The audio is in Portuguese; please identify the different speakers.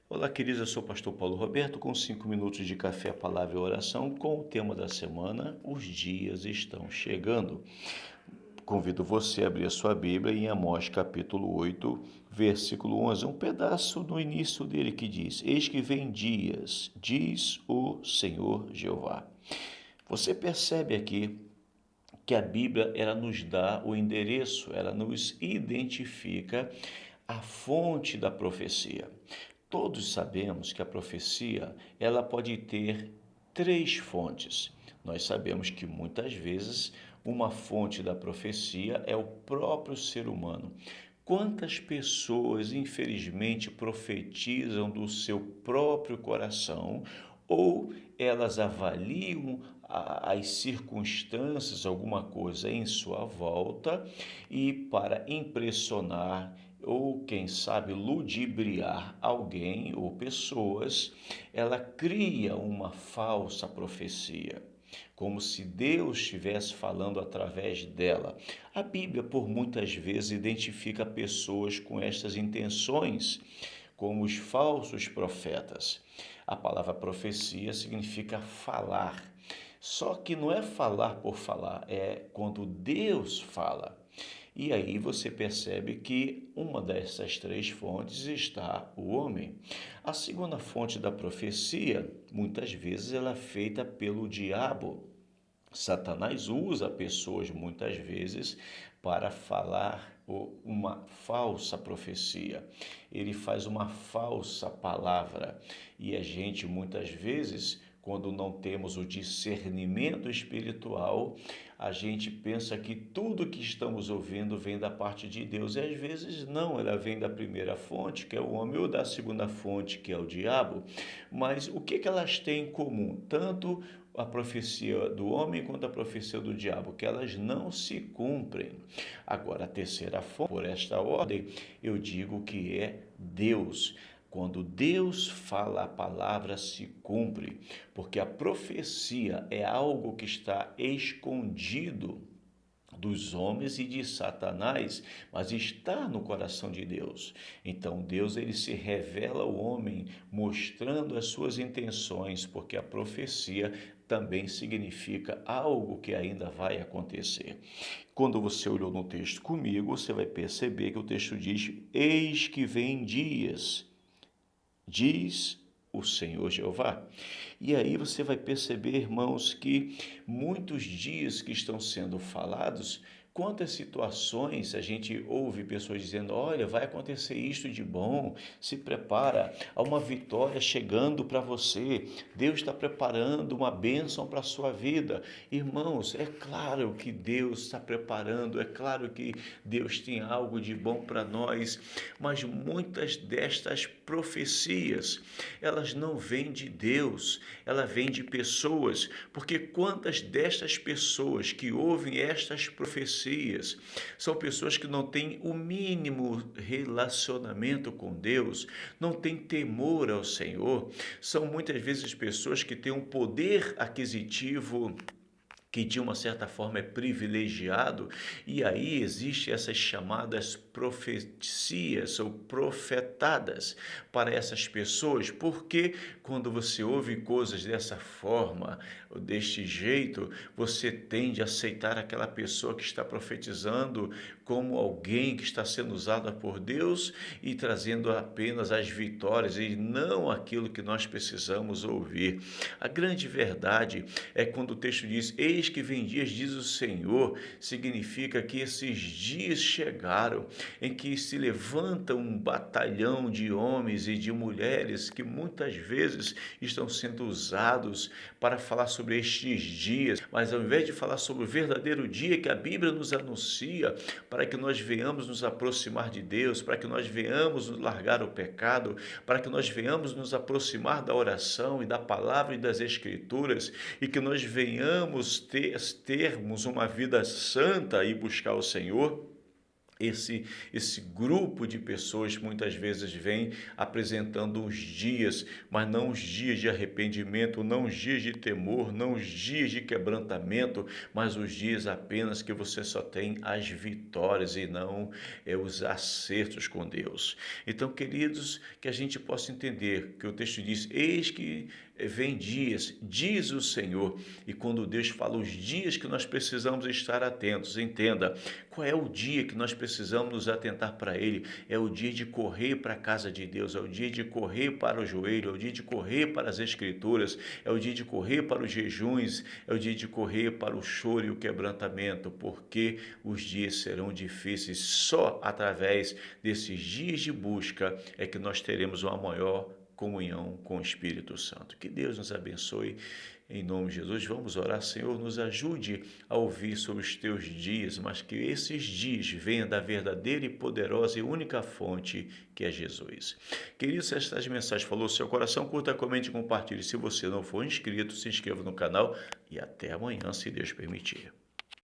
Speaker 1: Olá, queridos, eu sou o pastor Paulo Roberto, com 5 minutos de café, palavra e oração, com o tema da semana, os dias estão chegando. Convido você a abrir a sua Bíblia em Amós capítulo 8, versículo 11, um pedaço no início dele que diz: Eis que vem dias, diz o Senhor Jeová. Você percebe aqui que a Bíblia ela nos dá o endereço, ela nos identifica a fonte da profecia. Todos sabemos que a profecia ela pode ter três fontes. Nós sabemos que muitas vezes uma fonte da profecia é o próprio ser humano. Quantas pessoas, infelizmente, profetizam do seu próprio coração ou elas avaliam as circunstâncias, alguma coisa em sua volta e para impressionar ou quem sabe ludibriar alguém ou pessoas, ela cria uma falsa profecia, como se Deus estivesse falando através dela. A Bíblia, por muitas vezes, identifica pessoas com estas intenções, como os falsos profetas. A palavra profecia significa falar. Só que não é falar por falar, é quando Deus fala. E aí você percebe que uma dessas três fontes está o homem. A segunda fonte da profecia, muitas vezes, ela é feita pelo diabo. Satanás usa pessoas muitas vezes para falar uma falsa profecia. Ele faz uma falsa palavra e a gente muitas vezes, quando não temos o discernimento espiritual, a gente pensa que tudo que estamos ouvindo vem da parte de Deus e às vezes não, ela vem da primeira fonte, que é o homem, ou da segunda fonte, que é o diabo. Mas o que elas têm em comum? Tanto a profecia do homem quanto a profecia do diabo, que elas não se cumprem. Agora, a terceira fonte, por esta ordem, eu digo que é Deus. Quando Deus fala, a palavra se cumpre, porque a profecia é algo que está escondido dos homens e de Satanás, mas está no coração de Deus. Então Deus ele se revela ao homem mostrando as suas intenções, porque a profecia também significa algo que ainda vai acontecer. Quando você olhou no texto comigo, você vai perceber que o texto diz: Eis que vem dias, diz o Senhor Jeová. E aí você vai perceber, irmãos, que muitos dias que estão sendo falados, quantas situações a gente ouve pessoas dizendo: olha, vai acontecer isto de bom, se prepara, há uma vitória chegando para você, Deus está preparando uma bênção para a sua vida. Irmãos, é claro que Deus está preparando, é claro que Deus tem algo de bom para nós, mas muitas destas profecias, elas não vêm de Deus, ela vem de pessoas, porque quantas destas pessoas que ouvem estas profecias são pessoas que não têm o mínimo relacionamento com Deus, não têm temor ao Senhor, são muitas vezes pessoas que têm um poder aquisitivo que de uma certa forma é privilegiado, e aí existe essas chamadas profecias ou profetadas para essas pessoas, porque quando você ouve coisas dessa forma, deste jeito, você tende a aceitar aquela pessoa que está profetizando como alguém que está sendo usada por Deus e trazendo apenas as vitórias e não aquilo que nós precisamos ouvir. A grande verdade é quando o texto diz: eis que vem dias, diz o Senhor, significa que esses dias chegaram em que se levanta um batalhão de homens e de mulheres que muitas vezes estão sendo usados para falar sobre estes dias, mas ao invés de falar sobre o verdadeiro dia que a Bíblia nos anuncia, para que nós venhamos nos aproximar de Deus, para que nós venhamos largar o pecado, para que nós venhamos nos aproximar da oração e da palavra e das Escrituras, e que nós venhamos termos uma vida santa e buscar o Senhor, esse grupo de pessoas muitas vezes vem apresentando os dias, mas não os dias de arrependimento, não os dias de temor, não os dias de quebrantamento, mas os dias apenas que você só tem as vitórias e não os acertos com Deus. Então, queridos, que a gente possa entender que o texto diz: eis que vem dias, diz o Senhor. E quando Deus fala os dias que nós precisamos estar atentos, entenda, qual é o dia que nós precisamos nos atentar para ele? É o dia de correr para a casa de Deus, é o dia de correr para o joelho, é o dia de correr para as escrituras, é o dia de correr para os jejuns, é o dia de correr para o choro e o quebrantamento, porque os dias serão difíceis. Só através desses dias de busca é que nós teremos uma maior comunhão com o Espírito Santo. Que Deus nos abençoe. Em nome de Jesus, vamos orar. Senhor, nos ajude a ouvir sobre os teus dias, mas que esses dias venham da verdadeira e poderosa e única fonte, que é Jesus. Querido, se estas mensagens falou seu coração, curta, comente e compartilhe. Se você não for inscrito, se inscreva no canal e até amanhã, se Deus permitir.